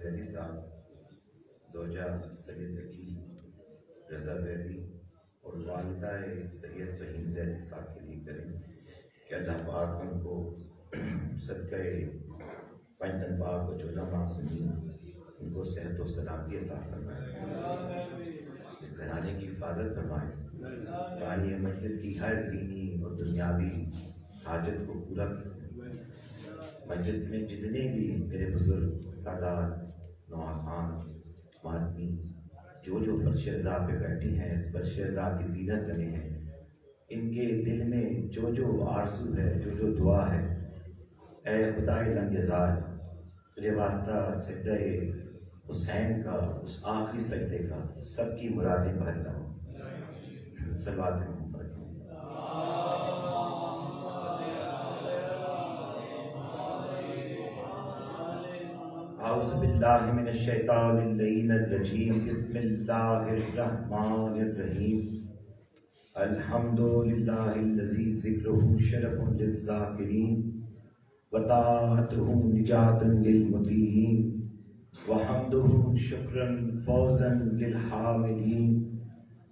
زیدی صاحب، زوجہ سید حکیم رضا زیدی اور والدہ سید فہیم زیدی صاحب کے لیے کریں کہ اللہ پاک ان کو صدقہ پنجتن پاک و 14 معصومین ان کو صحت و سلامتی عطا فرمائے، اس گھرانے کی حفاظت فرمائے، بانی مجلس کی ہر دینی اور دنیاوی حاجت کو پورا کریں۔ مجلس میں جتنے بھی میرے بزرگ سادات، نوخان، ماتمی جو فرش رضا پہ بیٹھے ہیں، اس فرش رضا کی زینت بنے ہیں، ان کے دل میں جو آرزو ہے، جو دعا ہے، اے خدائے لم یزال، تجھے واسطہ سجدہ حسین کا، اس آخری سجدے کا سب کی مرادیں بھر لاؤ۔ صلوات محمد۔ اعوذ باللہ من الشیطان اللعین الرجیم، بسم اللہ الرحمن الرحیم، الحمد للہ الذی ذکرہ شرف للذاکرین وطاعتہ نجات للمطیعین وحمدہ شکرا فوزا للحامدین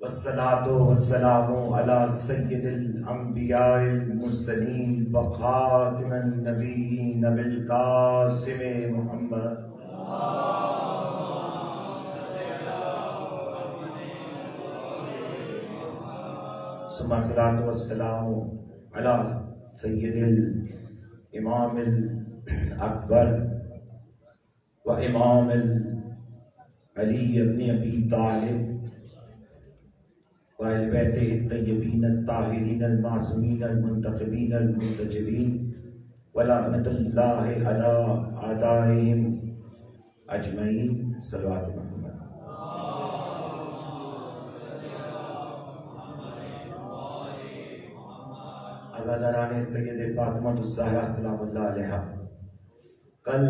والصلاة والسلام علی سید الانبیاء المرسلین وخاتم النبیین بالقاسم محمد۔ ثم الصلاة والسلام علی سید الامام الاکبر و امام علی ابن ابی طالب وآل بیتہ الطیبین الطاہرین المعصومین المنتخبین المنتجبین ولعنۃ اللہ علی اعدائہم اجمعین۔ صلوات محمد۔ عزاداران سید فاطمہ الزہرا سلام اللہ علیہا، کل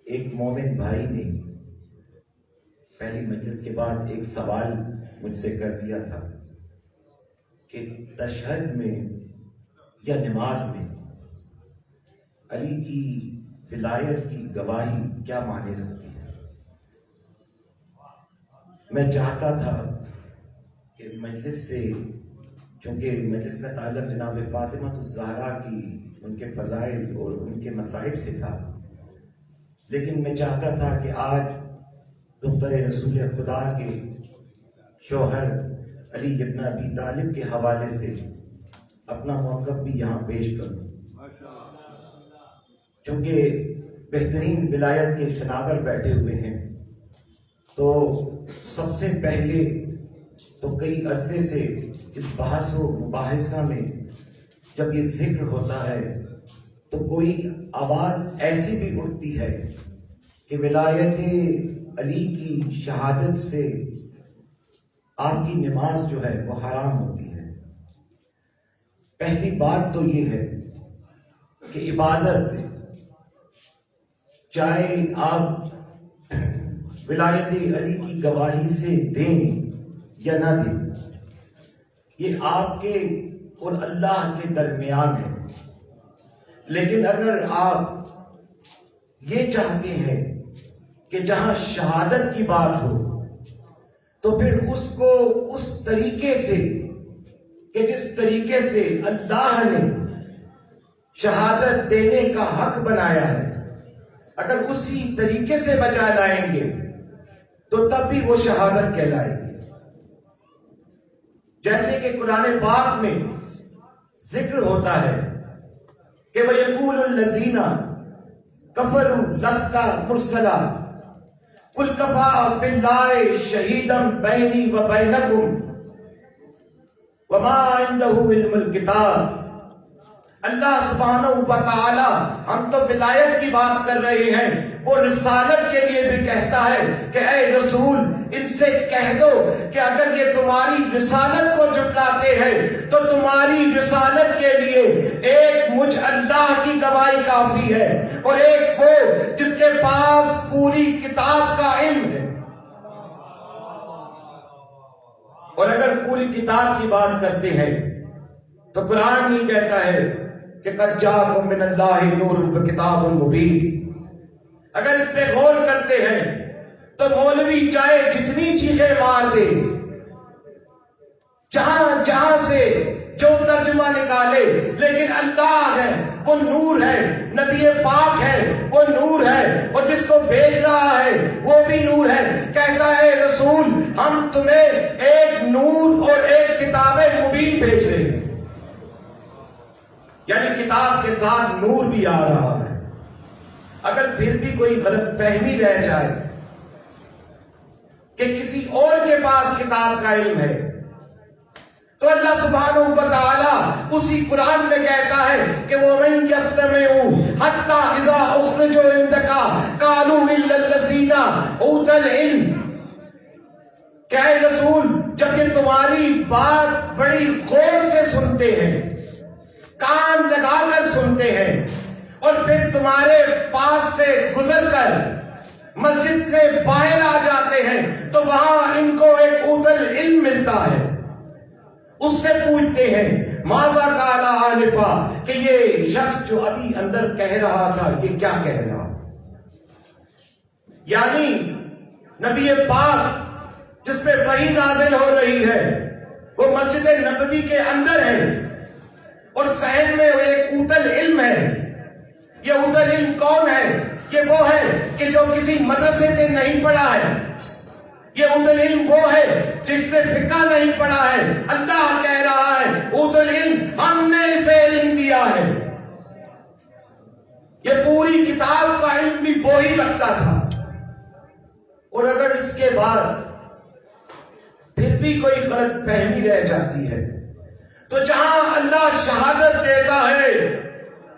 ایک مومن بھائی نے پہلی مجلس کے بعد ایک سوال مجھ سے کر دیا تھا کہ تشہد میں یا نماز میں علی کی ولایت کی گواہی کیا معنی رکھتی ہے۔ میں چاہتا تھا کہ مجلس سے، چونکہ مجلس کا تعلق جناب فاطمہ الزہرا کی، ان کے فضائل اور ان کے مصائب سے تھا، لیکن میں چاہتا تھا کہ آج دختر رسول خدا کے شوہر علی ابن ابی طالب کے حوالے سے اپنا موقف بھی یہاں پیش کروں، چونکہ بہترین ولایت کے شناور بیٹھے ہوئے ہیں، تو سب سے پہلے تو کئی عرصے سے اس بحث و مباحثہ میں جب یہ ذکر ہوتا ہے تو کوئی آواز ایسی بھی اٹھتی ہے کہ ولایت علی کی شہادت سے آپ کی نماز جو ہے وہ حرام ہوتی ہے۔ پہلی بات تو یہ ہے کہ عبادت چاہے آپ ولایت علی کی گواہی سے دیں یا نہ دیں، یہ آپ کے اور اللہ کے درمیان ہے، لیکن اگر آپ یہ چاہتے ہیں کہ جہاں شہادت کی بات ہو تو پھر اس کو اس طریقے سے کہ جس طریقے سے اللہ نے شہادت دینے کا حق بنایا ہے، اگر اسی طریقے سے بجا لائیں گے تو تب بھی وہ شہادت کہلائے گی۔ جیسے کہ قرآن پاک میں ذکر ہوتا ہے کہ وَيَقُولُ الَّذِينَ كَفَرُوا لَسْتَ مُرْسَلًا قُلْ كَفَىٰ بِاللَّهِ شَهِيدًا بَيْنِي وَبَيْنَكُمْ وَمَا عِندَهُ عِلْمُ الْكِتَابِ۔ اللہ سبحانہ وتعالی، ہم تو ولایت کی بات کر رہے ہیں، وہ رسالت کے لیے بھی کہتا ہے کہ اے رسول ان سے کہہ دو کہ اگر یہ تمہاری رسالت کو جھٹلاتے ہیں تو تمہاری رسالت کے لیے ایک مجھ اللہ کی گواہی کافی ہے، اور ایک وہ جس کے پاس پوری کتاب کا علم ہے۔ اور اگر پوری کتاب کی بات کرتے ہیں تو قرآن ہی کہتا ہے کہ قد جاءکم من اللہ نور وکتاب مبین، اگر اس پہ غور کرتے ہیں تو مولوی چاہے جتنی چیخیں مار دے، جہاں سے جو ترجمہ نکالے، لیکن اللہ ہے وہ نور ہے، نبی پاک ہے وہ نور ہے، اور جس کو بھیج رہا ہے وہ بھی نور ہے۔ کہتا ہے رسول ہم تمہیں ایک نور اور ایک کتاب مبین بھیج رہے ہیں، یعنی کتاب کے ساتھ نور بھی آ رہا ہے۔ اگر پھر بھی کوئی غلط فہمی رہ جائے کہ کسی اور کے پاس کتاب کا علم ہے، تو اللہ سبحانہ و تعالی اسی قرآن میں کہتا ہے کہ وَمَن يَسْتَمِعُوا حَتَّى إِذَا أُخْرِجُوا عِندَكَ قَالُوا إِلَّا الَّذِينَ أُوتُوا الْعِلْمَ، کہ اے رسول جب یہ تمہاری بات بڑی غور سے سنتے ہیں، کان لگا کر سنتے ہیں، اور پھر تمہارے پاس سے گزر کر مسجد سے باہر آ جاتے ہیں، تو وہاں ان کو ایک اوتل علم ملتا ہے، اس سے پوچھتے ہیں ماذا قال آنفا، کہ یہ شخص جو ابھی اندر کہہ رہا تھا یہ کیا کہہ رہا تھا۔ یعنی نبی پاک جس پہ وحی نازل ہو رہی ہے وہ مسجد نبوی کے اندر ہے، اور صحن میں ایک اوتل علم ہے۔ یہ اوتل علم کون ہے؟ یہ وہ ہے کہ جو کسی مدرسے سے نہیں پڑھا ہے، یہ اوتل علم وہ ہے جس نے فقہ نہیں پڑھا ہے۔ اللہ کہہ رہا ہے اوتل علم ہم نے اسے علم دیا ہے۔ یہ پوری کتاب کا علم بھی وہی رکھتا تھا، اور اگر اس کے بعد پھر بھی کوئی غلط فہمی رہ جاتی ہے تو جہاں اللہ شہادت دیتا ہے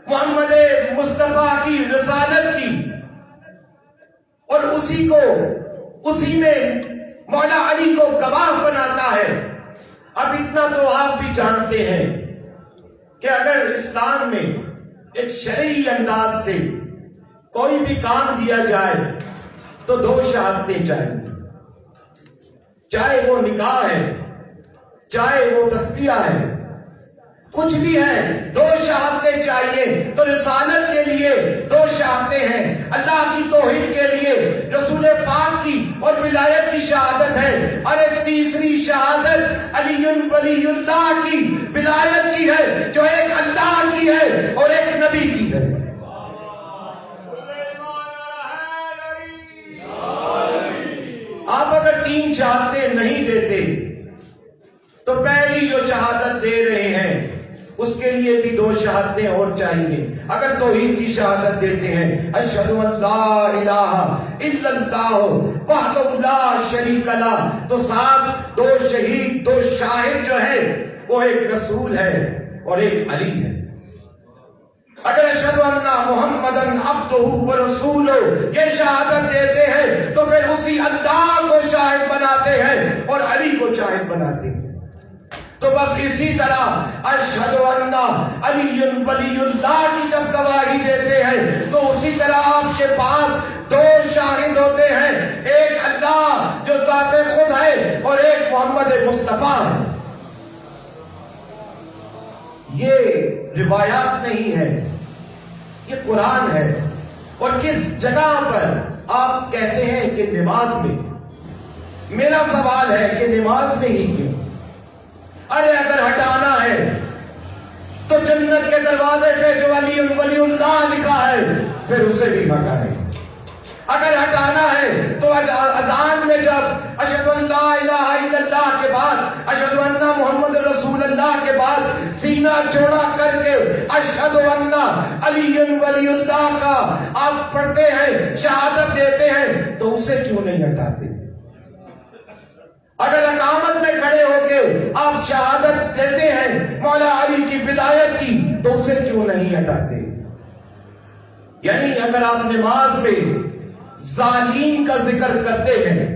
محمد مصطفیٰ کی رسالت کی، اور اسی میں مولا علی کو گواہ بناتا ہے۔ اب اتنا تو آپ بھی جانتے ہیں کہ اگر اسلام میں ایک شرعی انداز سے کوئی بھی کام دیا جائے تو 2 شہادتیں چاہیے، چاہے وہ نکاح ہے، چاہے وہ تسبیح ہے، کچھ بھی ہے، 2 شہادتیں چاہیے۔ تو رسالت کے لیے 2 شہادتیں ہیں، اللہ کی توحید کے لیے رسول پاک کی اور ولایت کی شہادت ہے، اور ایک تیسری شہادت علی ولی اللہ کی ولایت کی ہے، جو ایک اللہ کی ہے اور ایک نبی کی ہے۔ آپ اگر 3 شہادتیں نہیں دیتے تو پہلی جو شہادت دے رہے ہیں اس کے لیے بھی 2 شہادتیں اور چاہیے۔ اگر توحید کی شہادت دیتے ہیں اشہد ان لا الہ الا اللہ وحدہ لا شریک لہ، تو ساتھ 2 شہید 2 شاہد جو ہیں وہ ایک رسول ہے اور ایک علی ہے۔ اگر اشہد ان محمدن عبدہ ورسولہ یہ شہادت دیتے ہیں تو پھر اسی اللہ کو شاہد بناتے ہیں اور علی کو شاہد بناتے ہیں۔ تو بس اسی طرح اشہد ان علی ولی اللہ کی جب گواہی دیتے ہیں تو اسی طرح آپ کے پاس 2 شاہد ہوتے ہیں، ایک اللہ جو ذات خود ہے اور ایک محمد مصطفیٰ ہے۔ یہ روایات نہیں ہے، یہ قرآن ہے۔ اور کس جگہ پر آپ کہتے ہیں کہ نماز میں؟ میرا سوال ہے کہ نماز میں ہی کیوں؟ ارے اگر ہٹانا ہے تو جنت کے دروازے پہ جو علی ولی اللہ لکھا ہے پھر اسے بھی ہٹائیں۔ اگر ہٹانا ہے تو اذان میں جب اشہد ان لا الہ الا اللہ کے بعد اشہد ان محمد رسول اللہ کے بعد سینہ چوڑا کر کے اشہد ان علی ولی اللہ کا آپ پڑھتے ہیں، شہادت دیتے ہیں، تو اسے کیوں نہیں ہٹاتے؟ اگر اقامت میں کھڑے ہو کے آپ شہادت دیتے ہیں مولا علی کی ولایت کی، تو اسے کیوں نہیں ہٹاتے؟ یعنی اگر آپ نماز میں ظالم کا ذکر کرتے ہیں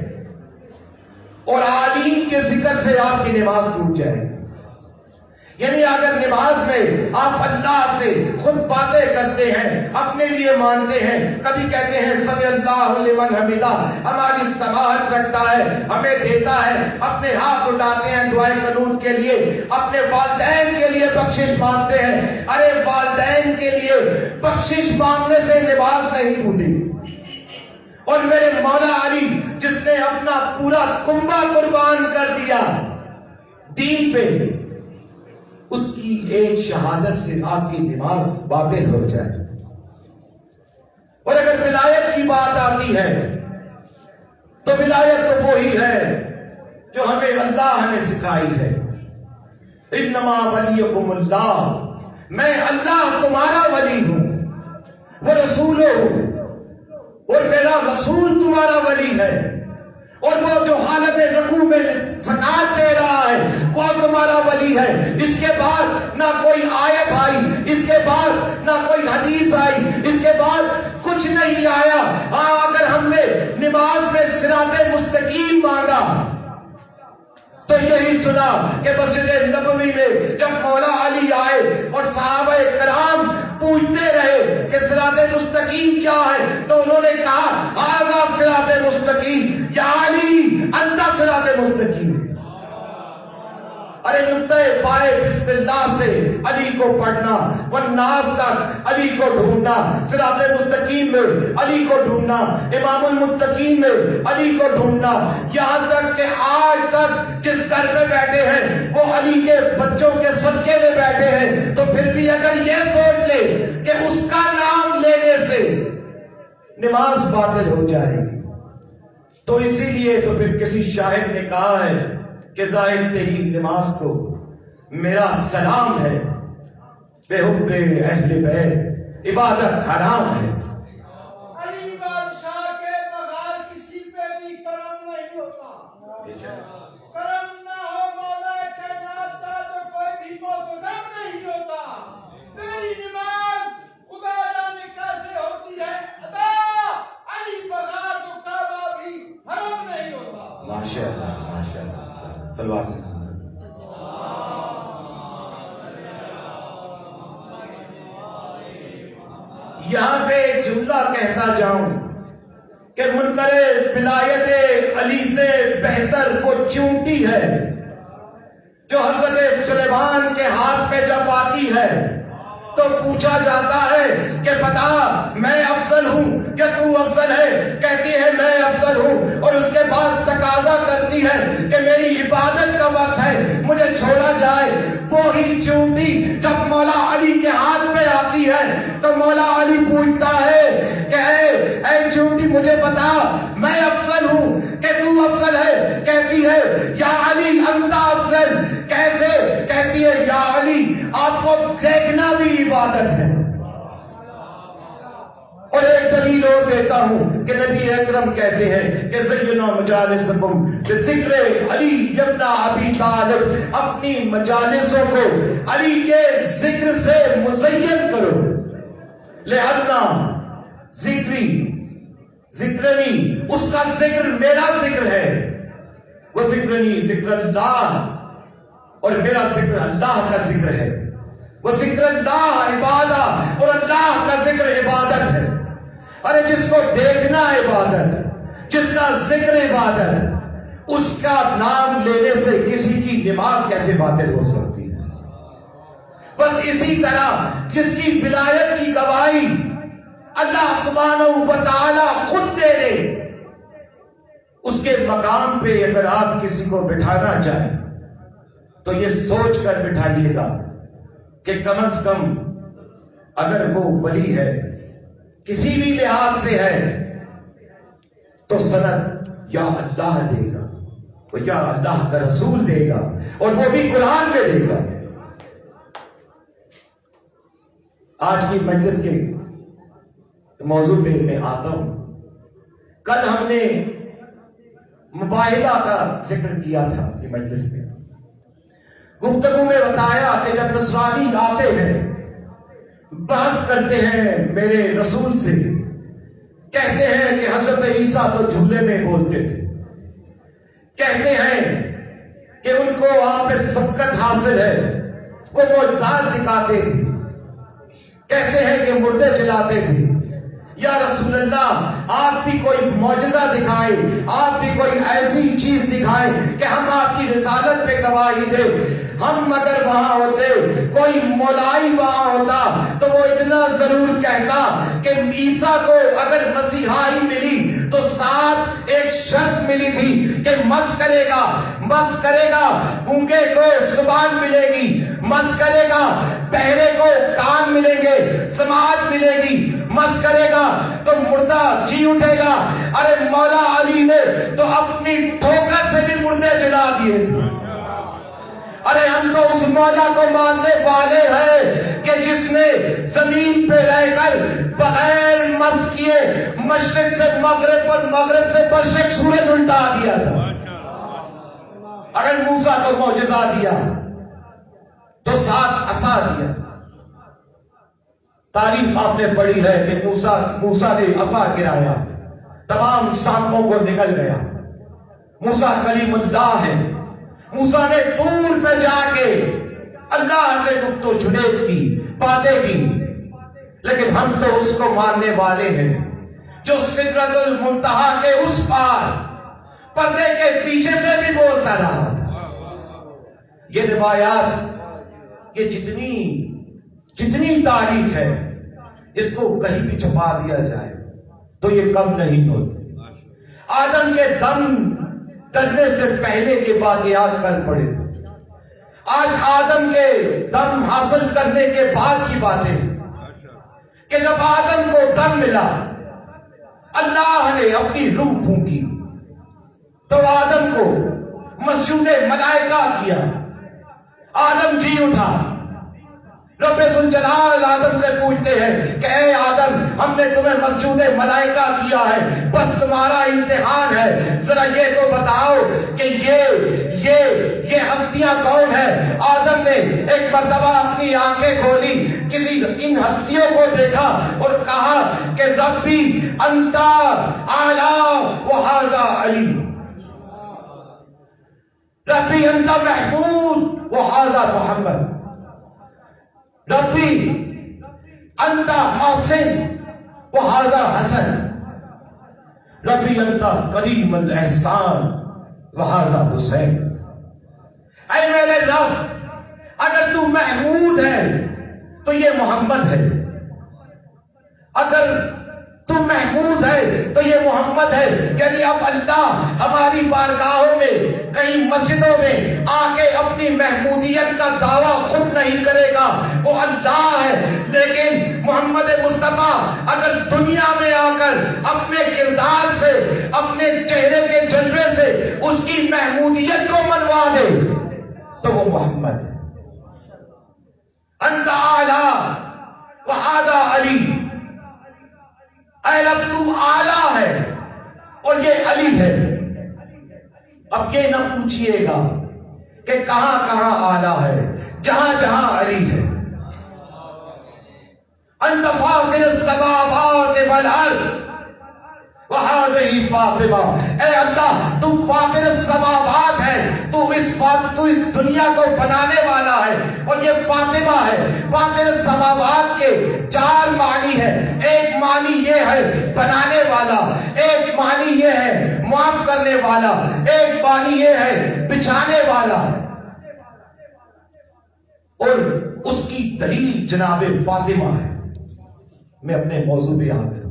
اور عالین کے ذکر سے آپ کی نماز ٹوٹ جائے گی۔ یعنی اگر نماز میں آپ اللہ سے خود باتیں کرتے ہیں، اپنے لیے مانتے ہیں، کبھی کہتے ہیں سمی اللہ لمن حمیدہ، ہماری سماعت رکھتا ہے، ہمیں دیتا ہے، اپنے ہاتھ اٹھاتے ہیں دعائے قنوت کے لیے، اپنے والدین کے لیے بخشش مانگتے ہیں۔ ارے والدین کے لیے بخشش مانگنے سے نماز نہیں ٹوٹی، اور میرے مولا علی جس نے اپنا پورا کنبہ قربان کر دیا دین پہ، اس کی ایک شہادت سے آپ کی نماز باطل ہو جائے۔ اور اگر ولایت کی بات آتی ہے تو ولایت تو وہی ہے جو ہمیں اللہ نے سکھائی ہے، انما ولیکم اللہ، میں اللہ تمہارا ولی ہوں، وہ رسول ہوں، اور میرا رسول تمہارا ولی ہے، اور وہ جو حالت رکوع میں زکات دے رہا ہے وہ تمہارا ولی ہے۔ اس کے بعد نہ کوئی آیت آئی، اس کے بعد نہ کوئی حدیث آئی، اس کے بعد کچھ نہیں آیا۔ ہاں اگر ہم نے نماز میں صراط مستقیم مانگا تو یہی سنا کہ مسجد نبوی میں جب مولا علی آئے اور صحابہ کرام پوچھتے رہے کہ صراط مستقیم کیا ہے تو انہوں نے کہا ھذا صراط مستقیم، یا علی انت صراط مستقیم۔ ارے نقطہ پائے بسم اللہ سے علی کو پڑھنا، والناس تک علی کو ڈھونڈنا، صراط مستقیم میں علی کو ڈھونڈنا، امام المتقین میں علی کو ڈھونڈنا، یہاں تک کہ آج تک جس در میں بیٹھے ہیں وہ علی کے بچوں کے صدقے میں بیٹھے ہیں، تو پھر بھی اگر یہ سوچ لے کہ اس کا نام لینے سے نماز باطل ہو جائے گی، تو اسی لیے تو پھر کسی شاعر نے کہا ہے کہ زائد تیری نماز کو میرا سلام ہے، بے حب اہل بیت عبادت حرام ہے۔ علی بادشاہ کے بغیر کسی پہ بھی کرم نہیں ہوتا، کرم نہ ہو مولا کائنات کا تو کوئی بھی معتدم نہیں ہوتا۔ تیری نماز خدا جانے کیسے ہوتی ہے ادا، علی بغیر تو کعبہ بھی حرم نہیں ہوتا۔ ماشاءاللہ ماشاءاللہ، صلوات۔ یہاں پہ ایک جملہ کہتا جاؤں کہ منکر ولایت علی سے بہتر وہ چونٹی ہے جو حضرت سلیمان کے ہاتھ پہ جب آتی ہے تو پوچھا جاتا ہے کہ بتا میں افضل ہوں یا تو افضل ہے، کہتی ہے میں افضل ہوں، اور اس کے بعد تقاضا کرتی ہے کہ میری عبادت کا وقت ہے مجھے چھوڑا جائے۔ وہی چونٹی جب مولا علی کے ہاتھ پہ آتی ہے تو مولا علی پوچھتا ہے کہ اے چونٹی مجھے بتا میں افضل ہوں کہ تو افضل ہے، کہتی ہے یا علی انت افضل، کیسے؟ کہتی ہے یا علی آپ کو دیکھنا بھی عبادت ہے۔ اور ایک دلیل اور دیتا ہوں کہ نبی اکرم کہتے ہیں کہ زینا مجالسکم بذکر علی ابن ابی طالب، اپنی مجالسوں کو علی کے ذکر سے مزین کرو، لہذا ذکرنی اس کا ذکر میرا ذکر ہے، وہ ذکرنی ذکر اللہ، اور میرا ذکر اللہ کا ذکر ہے، وہ ذکر اللہ عبادت اور اللہ کا ذکر عبادت ہے۔ ارے جس کو دیکھنا عبادت، جس کا ذکر عبادت، اس کا نام لینے سے کسی کی نماز کیسے باطل ہو سکتی ہے؟ بس اسی طرح جس کی ولایت کی گواہی اللہ سبحانہ و تعالی خود دے دے، اس کے مقام پہ اگر آپ کسی کو بٹھانا چاہیں تو یہ سوچ کر بٹھائیے گا کہ کم از کم اگر وہ ولی ہے، کسی بھی لحاظ سے ہے، تو سند یا اللہ دے گا، وہ یا اللہ کا رسول دے گا، اور وہ بھی قرآن میں دے گا۔ آج کی مجلس کے موضوع پہ میں آتا ہوں۔ کل ہم نے مباہلہ کا ذکر کیا تھا یہ مجلس میں، گفتگو میں بتایا کہ جب نصرانی آتے ہیں بحث کرتے ہیں میرے رسول سے، کہتے ہیں کہ حضرت عیسیٰ تو جھولے میں بولتے تھے، کہتے ہیں کہ ان کو آپ پہ سبقت حاصل ہے، وہ معجزات دکھاتے تھے، کہتے ہیں کہ مردے جلاتے تھے۔ یا رسول اللہ آپ بھی کوئی معجزہ دکھائیں، آپ بھی کوئی ایسی چیز دکھائیں کہ ہم آپ کی رسالت پہ گواہی دیں۔ ہم اگر وہاں ہوتے، کوئی مولائی وہاں ہوتا تو وہ اتنا ضرور کہتا کہ عیسیٰ کو اگر مسیحائی ملی تو کرے گا، مس کرے گا، گونگے کو زبان ملے گی، مس کرے گا، بہرے کو کان ملیں گے، سماعت ملے گی، مس کرے گا تو مردہ جی اٹھے گا۔ ارے مولا علی نے تو اپنی ٹھوکر سے بھی مردے جلا دیے تھے۔ ارے ہم تو اس مولا کو ماننے والے ہیں کہ جس نے زمین پہ رہ کر بغیر مس کیے مشرق سے مغرب اور مغرب سے مشرق سورج الٹا دیا تھا۔ اگر موسیٰ کو معجزہ دیا تو ساتھ عصا دیا۔ تاریخ آپ نے پڑھی ہے کہ موسیٰ نے عصا گرایا، تمام سانپوں کو نکل گیا۔ موسیٰ کلیم اللہ ہے۔ موسیٰ نے طور پہ جا کے اللہ سے گفت و شنید کی، باتیں کی، لیکن ہم تو اس کو ماننے والے ہیں جو سدرۃ المنتہا کے اس پار پردے کے پیچھے سے بھی بولتا رہا۔ یہ روایات، یہ جتنی تاریخ ہے، اس کو کہیں بھی چھپا دیا جائے تو یہ کم نہیں ہوتے۔ آدم کے دم ڈلنے سے پہلے کے واقعات کر پڑے تھے، آج آدم کے دم حاصل کرنے کے بعد کی باتیں کہ جب آدم کو دم ملا، اللہ نے اپنی روح پھونکی تو آدم کو مسجود ملائکہ کیا، آدم جی اٹھا۔ رب ذوالجلال آدم سے پوچھتے ہیں کہ اے آدم، ہم نے تمہیں مسجود ملائکہ کیا ہے، بس تمہارا امتحان ہے، ذرا یہ تو بتاؤ کہ یہ ہستیاں کون ہیں؟ آدم نے ایک مرتبہ اپنی آنکھیں کھولی، ان ہستیوں کو دیکھا اور کہا کہ ربی انت اعلی وہذا علی، ربی انت محمود وہذا محمد، ربی انت محسن وہذا حسن، ربی انت کریم الاحسان وہذا حسین۔ اے میرے رب، اگر تو محمود ہے تو یہ محمد ہے، اگر تو محمود ہے تو یہ محمد ہے۔ یعنی اب اللہ ہماری بارگاہوں میں، کہیں مسجدوں میں آ کے اپنی محمودیت کا دعویٰ خود نہیں کرے گا، وہ اللہ ہے۔ لیکن محمد مصطفیٰ اگر دنیا میں آ کر اپنے کردار سے، اپنے چہرے کے جلوے سے اس کی محمودیت کو منوا دے تو وہ محمد ہے۔ انت اعلیٰ وہذا علی، اے رب تو اعلیٰ ہے اور یہ علی ہے۔ اب یہ نہ پوچھئے گا کہ کہاں کہاں اعلیٰ ہے، جہاں جہاں علی ہے۔ انت فاطر السماوات والارض وہذہ فاطمہ، اے اللہ تو فاطر السماوات ہے، تو اس دنیا کو بنانے والا ہے، اور یہ فاطمہ ہے۔ فاطر السماوات کے 4 معنی ہے۔ ایک معنی یہ ہے بنانے والا، ایک معنی یہ ہے معاف کرنے والا، ایک معنی یہ ہے بچھانے والا۔ اور اس کی دلیل جناب فاطمہ ہے۔ میں اپنے موضوع پہ آ گیا۔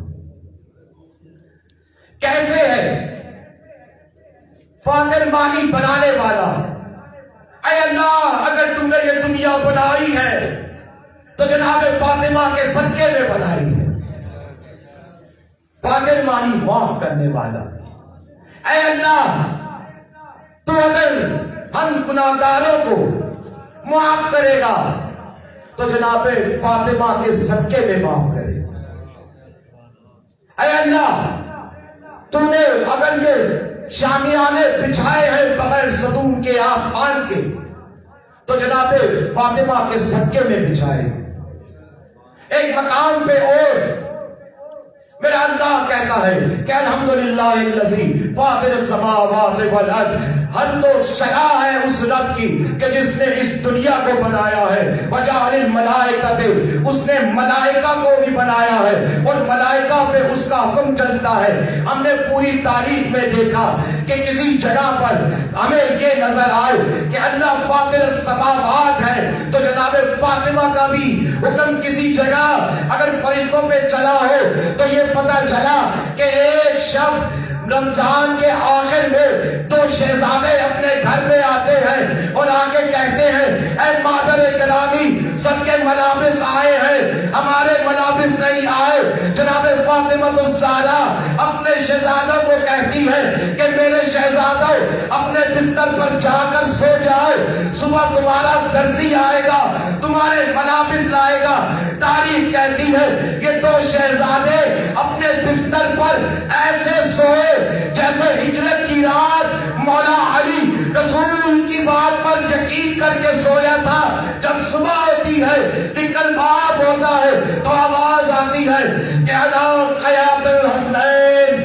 کیسے ہے؟ فاطر معنی بنانے والا۔ اے اللہ، اگر تم نے یہ دنیا بنائی ہے تو جناب فاطمہ کے صدقے میں بنائی ہے۔ فاطر معنی معاف کرنے والا۔ اے اللہ، تو اگر ہم گناہگاروں کو معاف کرے گا تو جناب فاطمہ کے صدقے میں معاف کرے گا۔ اے اللہ، تو نے اگر یہ شامیانے بچھائے ہیں بغیر ستون کے آسمان کے تو جناب فاطمہ کے صدقے میں بچھائے۔ ایک مقام پہ اور میرا اللہ کہتا ہے کہ الحمدللہ الذی فاطر السماوات والارض، ہم تو شرح ہے اس رب کی کہ جس نے اس دنیا کو بنایا ہے۔ وجعل الملائکۃ، اس نے ملائکہ کو بھی بنایا ہے اور ملائکہ پہ اس کا حکم چلتا ہے۔ ہم نے پوری تاریخ میں دیکھا کہ کسی جگہ پر ہمیں یہ نظر آئے کہ اللہ فاطر السماوات ہے تو جناب فاطمہ کا بھی حکم کسی جگہ اگر فرشتوں پہ چلا ہو تو یہ پتہ چلا کہ ایک شب رمضان کے آخر میں دو شہزادے اپنے گھر میں آتے ہیں اور آگے کہتے ہیں اے مادر کرامی سب کے ملابس آئے ہیں ہمارے ملابس نہیں آئے. جناب فاطمہ الزہرا اپنے شہزادوں کو کہتی ہے کہ میرے شہزادوں اپنے بستر پر جا کر سو جائے, صبح تمہارا درزی آئے گا تمہارے ملابس لائے گا. تاریخ کہتی ہے کہ دو شہزادے اپنے بستر پر ایسے سوئے جیسے ہجرت کی رات مولا علی رسول کی بات پر یقین کر کے سویا تھا. جب صبح ہوتی ہے نکل باب ہوتا ہے تو آواز آتی ہے کہ انا قیات الحسنین,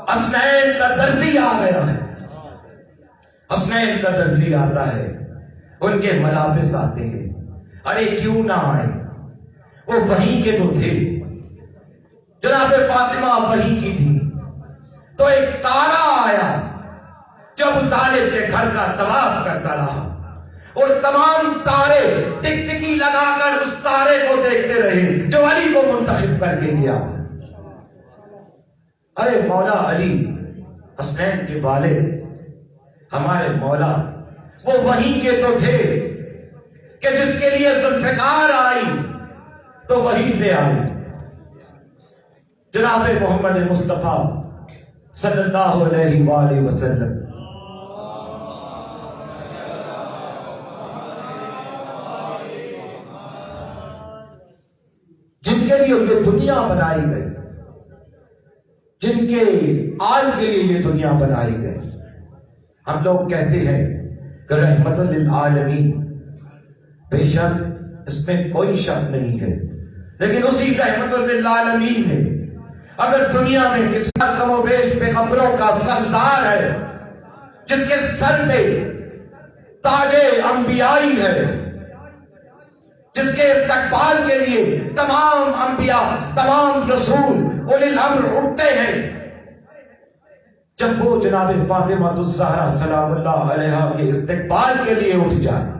حسنین کا درزی آ گیا ہے. حسنین کا درزی آتا ہے, ان کے ملابس آتے ہیں. ارے کیوں نہ آئے, وہ وہی کے تو تھے. جناب فاطمہ وہی کی تھی. تو ایک تارا آیا جو ابو طالب کے گھر کا طواف کرتا رہا اور تمام تارے ٹک ٹکی لگا کر اس تارے کو دیکھتے رہے جو علی کو منتخب کر کے گیا. ارے مولا علی حسنین کے والد ہمارے مولا وہ وہی کے تو تھے کہ جس کے لیے ذوالفقار آئی تو وہی سے آئی. جناب محمد مصطفیٰ صلی اللہ علیہ وآلہ وسلم جن کے لیے یہ دنیا بنائی گئی, جن کے آل کے لیے یہ دنیا بنائی گئی, ہم لوگ کہتے ہیں کہ رحمت للعالمین, بے شک اس میں کوئی شک نہیں ہے, لیکن اسی رحمت للعالمین نے اگر دنیا میں کسی کم و بیش پیغمبروں کا سردار ہے جس کے سر پہ تاج انبیائی ہے, جس کے استقبال کے لیے تمام انبیاء تمام رسول اولی الامر اٹھتے ہیں, جب وہ جناب فاطمہ الزہرا سلام اللہ علیہا کے استقبال کے لیے اٹھ جائے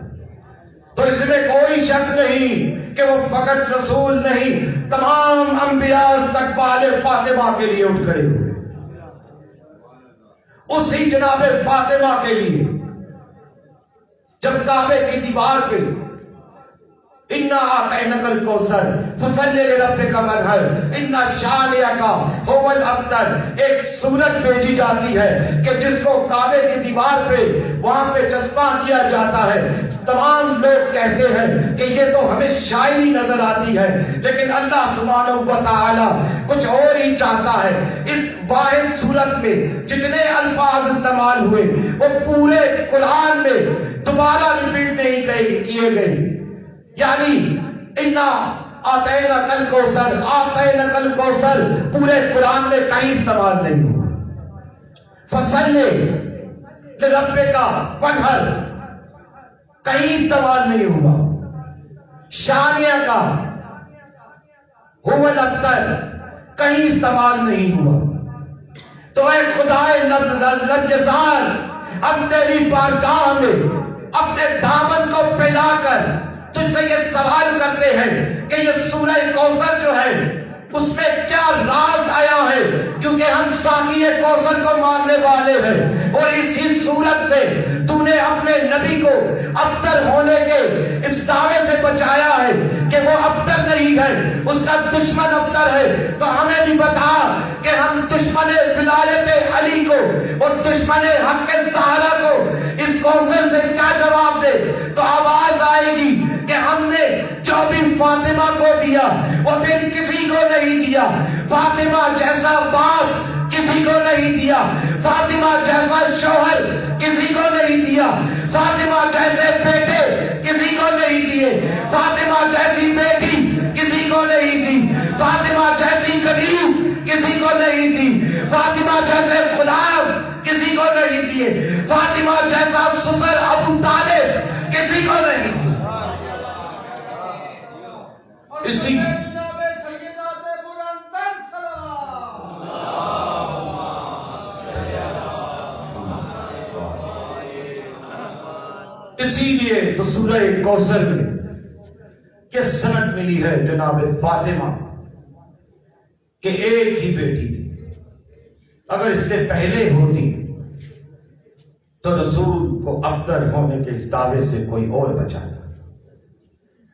تو اس میں کوئی شک نہیں کہ وہ فقط رسول نہیں, تمام انبیاء استقبال فاطمہ کے لیے اٹھ کھڑے ہوئے. اسی جناب فاطمہ کے لیے جب کعبے کی دیوار پہ اِنَّا أَعْطَيْنَكَ الْكَوْثَرَ فَصَلِّ لِرَبِّكَ وَانْحَرْ إِنَّ شَانِئَكَ هُوَ الْأَبْتَرُ. ایک سورت بھیجی جاتی ہے کہ جس کو کعبے کی دیوار پہ وہاں پہ جذبہ کیا جاتا ہے. تمام لوگ کہتے ہیں کہ یہ تو ہمیں شاعری نظر آتی ہے, لیکن اللہ سبحانہ و تعالی کچھ اور ہی چاہتا ہے. اس واحد صورت میں جتنے الفاظ استعمال ہوئے وہ پورے قرآن میں دوبارہ ریپیٹ نہیں کیے گئے. یعنی اِنَّا آتَيْنَكَ الْكَوْثَرَ آتَيْنَكَ الْكَوْثَرَ پورے قرآن میں کہیں استعمال نہیں ہوا. فَصَلِّ لِرَبِّكَ وَانْحَرْ کہیں استعمال نہیں ہوا. شانیہ کا هو الابتر کہیں استعمال نہیں ہوا. تو اے خدائے لبجزار اب تیری بارگاہ میں اپنے دامن کو پھیلا کر تجھ سے یہ سوال کرتے ہیں کہ یہ سورہ کوثر جو ہے اس میں کیا راز آیا ہے, کیونکہ ہم ساقی کوثر کو ماننے والے ہیں اور اسی صورت سے تو نے اپنے نبی کو ابتر ہونے کے اس دعوے سے بچایا ہے کہ وہ ابتر نہیں ہے, اس کا دشمن ابتر ہے. تو ہمیں بھی بتا کہ ہم دشمن ولایت علی کو اور دشمن حق زہرا کو اس کوثر سے کیا جواب دے. تو آواز آئے گی کہ ہم نے جو بھی فاطمہ کو دیا وہ پھر کسی کو نہیں دیا. فاطمہ جیسا باپ کسی کو نہیں دیا, فاطمہ جیسا شوہر کسی کو نہیں دیا, فاطمہ جیسے بیٹے کسی کو نہیں دیے, فاطمہ جیسی بیٹی کسی کو نہیں دی, فاطمہ جیسی کنیز کسی کو نہیں دی, فاطمہ جیسے غلام کسی کو نہیں دیے, فاطمہ جیسا سسر ابو طالب کسی کو نہیں دی. اسی اسی لیے تو سورہ کوثر میں کس سند ملی ہے جناب فاطمہ کہ ایک ہی بیٹی تھی, اگر اس سے پہلے ہوتی تو رسول کو ابتر ہونے کے دعوے سے کوئی اور بچاتا.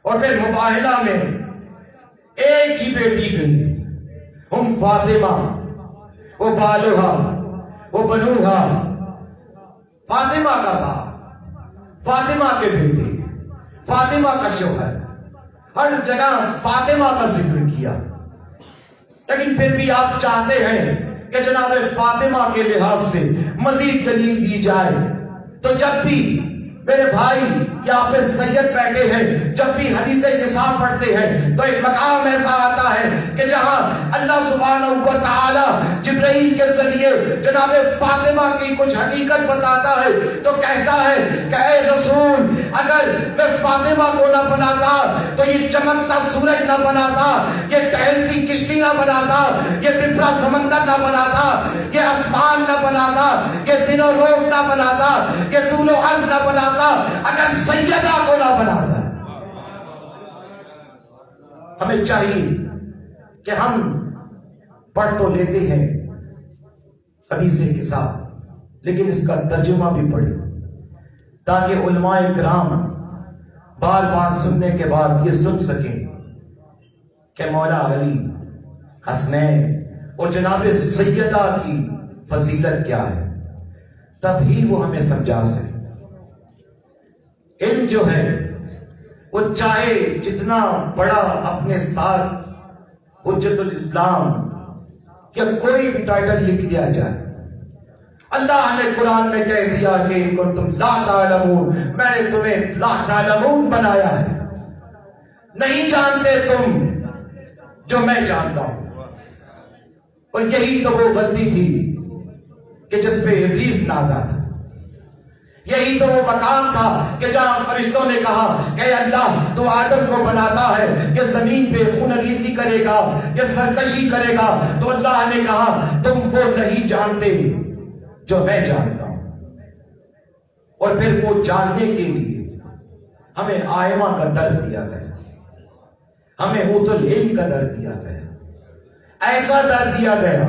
اور پھر مباہلہ میں ایک ہی بیٹی گئی، ہم فاطمہ، وہ بالوہا، وہ بنوہا، فاطمہ کا باپ، فاطمہ کے بیٹے، فاطمہ کا شوہر، ہر جگہ فاطمہ کا ذکر کیا. لیکن پھر بھی آپ چاہتے ہیں کہ جناب فاطمہ کے لحاظ سے مزید دلیل دی جائے. تو جب بھی میرے بھائی یہاں پہ سید بیٹھے ہیں، جب بھی حدیث نساء پڑھتے ہیں تو ایک مقام ایسا آتا ہے کہ جہاں اللہ سبحانہ و تعالی جبرائیل کے ذریعے جناب فاطمہ کی کچھ حقیقت بتاتا ہے تو کہتا ہے کہ اے رسول، اگر میں فاطمہ کو نہ بناتا تو یہ چمکتا سورج نہ بناتا، یہ ٹہلتی کشتی نہ بناتا، یہ پپرا سمندر نہ بناتا، یہ آسمان نہ بناتا، یہ دن و روز نہ بناتا، یہ طول و عرض نہ بناتا، اگر سیدہ کو نہ بناتا. ہمیں چاہیے کہ ہم پڑھ تو لیتے ہیں حدیث کے ساتھ، لیکن اس کا ترجمہ بھی پڑھیں تاکہ علماء کرام بار بار سننے کے بعد یہ سن سکیں کہ مولا علی، حسنین اور جناب سیدہ کی فضیلت کیا ہے. تب ہی وہ ہمیں سمجھا سکے. علم جو ہے وہ چاہے جتنا بڑا اپنے ساتھ حجت الاسلام یا کوئی بھی ٹائٹل لکھ لیا جائے، اللہ نے قرآن میں کہہ دیا کہ تم لا تعلمون، میں نے تمہیں لا تعلمون بنایا ہے، نہیں جانتے تم جو میں جانتا ہوں. اور یہی تو وہ غلطی تھی کہ جس پہ ابلیس نازا تھا. یہی تو وہ مقام تھا کہ جہاں فرشتوں نے کہا کہ اللہ تو آدم کو بناتا ہے، یہ زمین پہ خون ریزی کرے گا، یہ سرکشی کرے گا، تو اللہ نے کہا تم وہ نہیں جانتے جو میں جانتا ہوں. اور پھر وہ جاننے کے لیے ہمیں آئمہ کا در دیا گیا، ہمیں اوت العلم کا در دیا گیا. ایسا در دیا گیا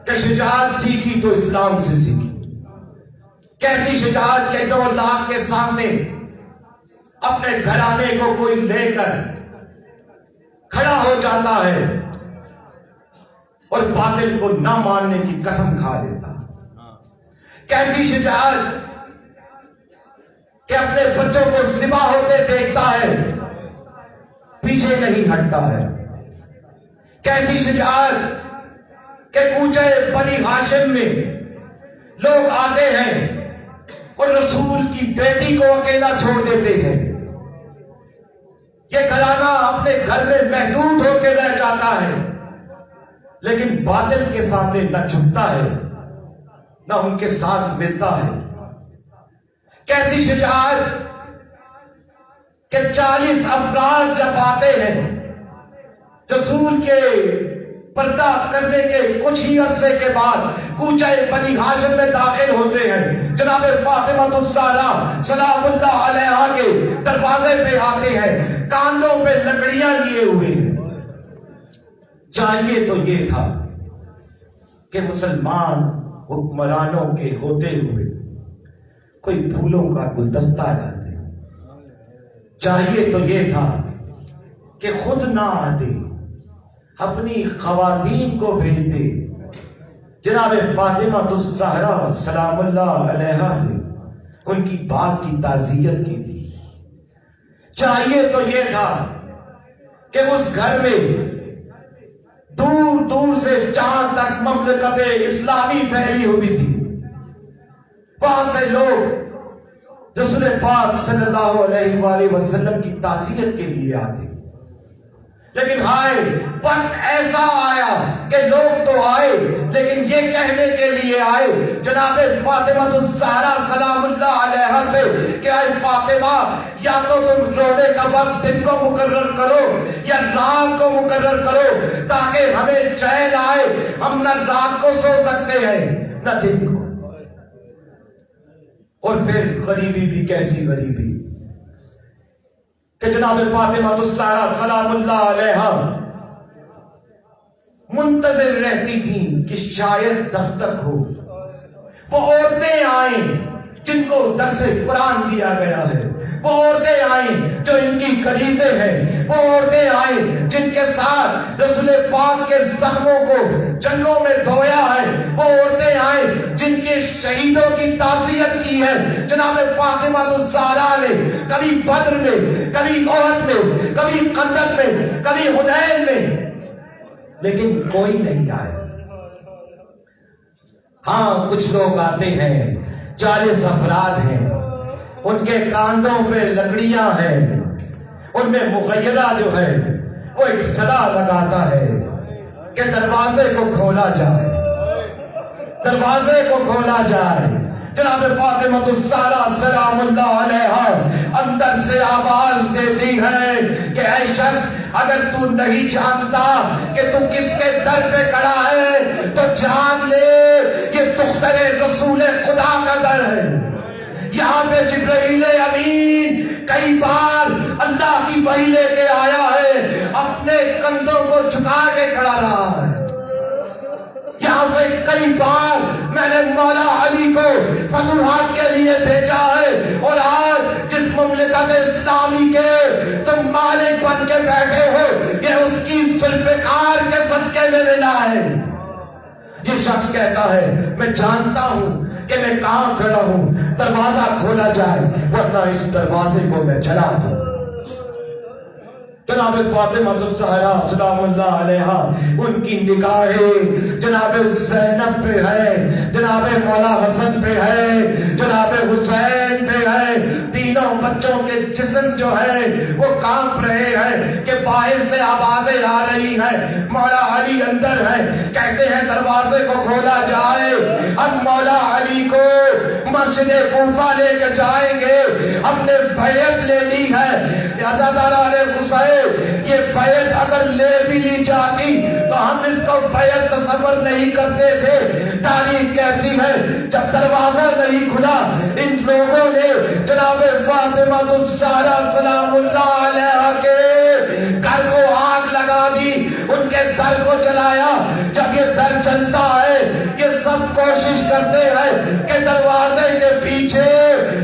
کہ شجاعت سیکھی تو اسلام سے سیکھی. کیسی شجاعت کہ 9 لاکھ کے سامنے اپنے گھرانے کو کوئی لے کر کھڑا ہو جاتا ہے اور باطل کو نہ ماننے کی قسم کھا لیتا. کیسی شجاعت کہ اپنے بچوں کو ذبح ہوتے دیکھتا ہے، پیچھے نہیں ہٹتا ہے. کیسی شجاعت کہ کوچے بنی ہاشم میں لوگ آتے ہیں اور رسول کی بیٹی کو اکیلا چھوڑ دیتے ہیں. یہ گھرانہ اپنے گھر میں محدود ہو کے رہ جاتا ہے، لیکن باطل کے سامنے نہ جھکتا ہے نہ ان کے ساتھ ملتا ہے. کیسی شجاعت کہ 40 افراد جب آتے ہیں رسول کے پردہ کرنے کے کچھ ہی عرصے کے بعد کوچہ بنی ہاشم میں داخل ہوتے ہیں، جناب فاطمہ الزہرا سلام اللہ علیہا کے دروازے پہ آتے ہیں، کاندھوں پہ لکڑیاں لیے ہوئے. چاہیے تو یہ تھا کہ مسلمان حکمرانوں کے ہوتے ہوئے کوئی پھولوں کا گلدستہ لاتے. چاہیے تو یہ تھا کہ خود نہ آتے، اپنی خواتین کو بھیجتے، جناب فاطمہ الزہرا سلام اللہ علیہا سے ان کی بات کی تعزیت کے لیے. چاہیے تو یہ تھا کہ اس گھر میں دور دور سے چاند تک مملکت اسلامی پھیلی ہوئی تھی، وہاں سے لوگ رسول پاک صلی اللہ علیہ وآلہ وسلم کی تعزیت کے لیے آتے. لیکن ہائے وقت ایسا آیا کہ لوگ تو آئے لیکن یہ کہنے کے لیے آئے جناب فاطمہ الزہرا سلام اللہ علیہا سے کہ اے فاطمہ، یا تو تم رونے کا وقت دن کو مقرر کرو یا رات کو مقرر کرو تاکہ ہمیں چین آئے، ہم نہ رات کو سو سکتے ہیں نہ دن کو. اور پھر غریبی بھی کیسی غریبی کہ جناب فاطمہ الزہرا سلام اللہ علیہا منتظر رہتی تھیں کہ شاید دستک ہو. وہ عورتیں آئیں جن کو درس قرآن دیا گیا ہے، وہ عورتیں آئیں جو ان کی کلیزیں ہیں، وہ عورتیں آئیں جن کے ساتھ رسول پاک کے زخموں کو جنگوں میں دھویا ہے، وہ عورتیں آئیں جن کے شہیدوں کی تعزیت کی ہے. جناب فاطمہ الزہرا نے کبھی بدر میں، کبھی احد میں، کبھی خندق میں، کبھی حنین میں، لیکن کوئی نہیں آئے. ہاں کچھ لوگ آتے ہیں، 40 افراد ہیں، ان کے کاندھوں پہ لکڑیاں ہیں، ان میں مغیرہ جو ہے وہ ایک صدا لگاتا ہے کہ دروازے کو کھولا جائے، دروازے کو کھولا جائے. جناب فاطمہ الزہرا سلام اللہ علیہا اندر سے آواز دیتی ہے کہ اے شخص، اگر تو نہیں جانتا کہ تو کس کے در پہ کھڑا ہے تو جان لے یہ دختر رسول خدا کا در ہے. یہاں پہ جبرائیل امین کئی بار اللہ کی وحی لے کے آیا ہے، اپنے کندھوں کو جھکا کے کھڑا رہا ہے. یہاں سے کئی بار میں نے مولا علی کو فتوحات کے لیے بھیجا ہے، اور آج جس مملکت اسلامی کے تم مالک بن کے بیٹھے ہو، یہ اس کی ذوالفقار کے صدقے میں ملا ہے. یہ شخص کہتا ہے میں جانتا ہوں کہ میں کہاں کھڑا ہوں، دروازہ کھولا جائے ورنہ اس دروازے کو میں جلا دوں. جناب فاطمہ الزہرا سلام اللہ علیہا ان کی نگاہیں جناب زینب پہ ہے، جناب مولا حسن پہ ہے، جناب حسین پہ ہے. تینوں بچوں کے جسم جو ہے وہ کانپ رہے ہیں کہ باہر سے آوازیں آ رہی ہیں. مولا علی اندر ہے، کہتے ہیں دروازے کو کھولا جائے. اب مولا علی کو مسجد کوفہ لے کے جائیں گے، ہم نے بیعت لے لی ہے. عزاداران حسین، یہ بیعت اگر لے بھی لی جاتی تو ہم اس کو بیعت تصور نہیں کرتے تھے. تاریخ کہتی ہے جب دروازہ نہیں کھلا، ان لوگوں نے جناب فاطمہ الزہرا سلام اللہ علیہا کے گھر کو آگ لگا دی، ان کے در کو جلایا. جب یہ در جلتا ہے، یہ سب کوشش کرتے ہیں کہ دروازے کے پیچھے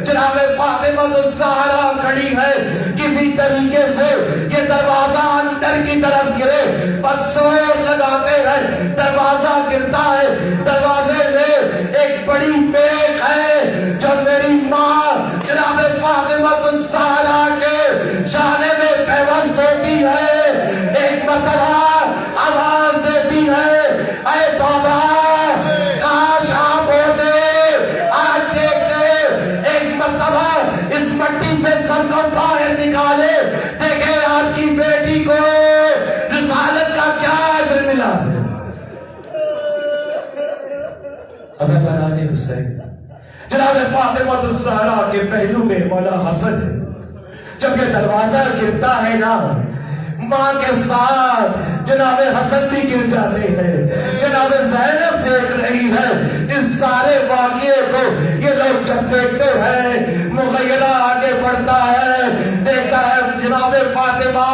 جناب فاطمہ الزہرا کھڑی ہے، کسی طریقے سے یہ دروازہ اندر کی طرف گرے. بدسور لگاتے ہیں، دروازہ گرتا ہے. دروازے میں ایک بڑی پیک ہے جو میری ماں جناب فاطمہ الزہرا کے شانے میں پیوست ہوتی ہے. ایک مرتبہ آواز دیتی ہے اے توبہ، کاش آپ ہوتے آج دیکھتے. ایک مرتبہ اس مٹی سے سر کو باہر نکالے، دیکھے آپ کی بیٹی کو رسالت کا کیا اجر ملا. عزاداران حسین، جناب فاطمہ الزہرا کے پہلو میں مولا حسن ہے. جب یہ دروازہ گرتا ہے نا، ماں کے ساتھ جناب حسن بھی گر جاتے ہیں. جناب زینب دیکھ رہی ہے اس سارے واقعے کو. یہ لوگ جب دیکھتے ہیں، مغیرہ آگے بڑھتا ہے، دیکھتا ہے جناب فاطمہ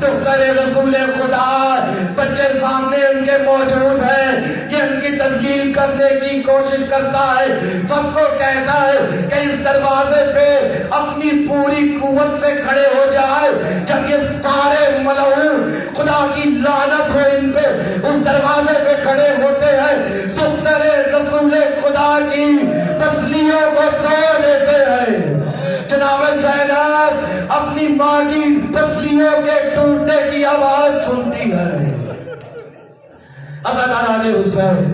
دختر رسول خدا، بچے سامنے ان کے موجود ہیں. یہ ان کی تذلیل کرنے کی کوشش کرتا ہے، سب کو کہتا ہے کہ اس دروازے پہ اپنی پوری قوت سے کھڑے ہو جائے. جب یہ سارے ملعون، خدا کی لعنت ہو ان پہ، اس دروازے پہ کھڑے ہوتے ہیں، دختر رسول خدا کی پسلیوں کو توڑ دیتے ہیں. جناب زینب اپنی ماں کی پسلیوں کے ٹوٹنے کی آواز سنتی ہے. عزاداران حسین،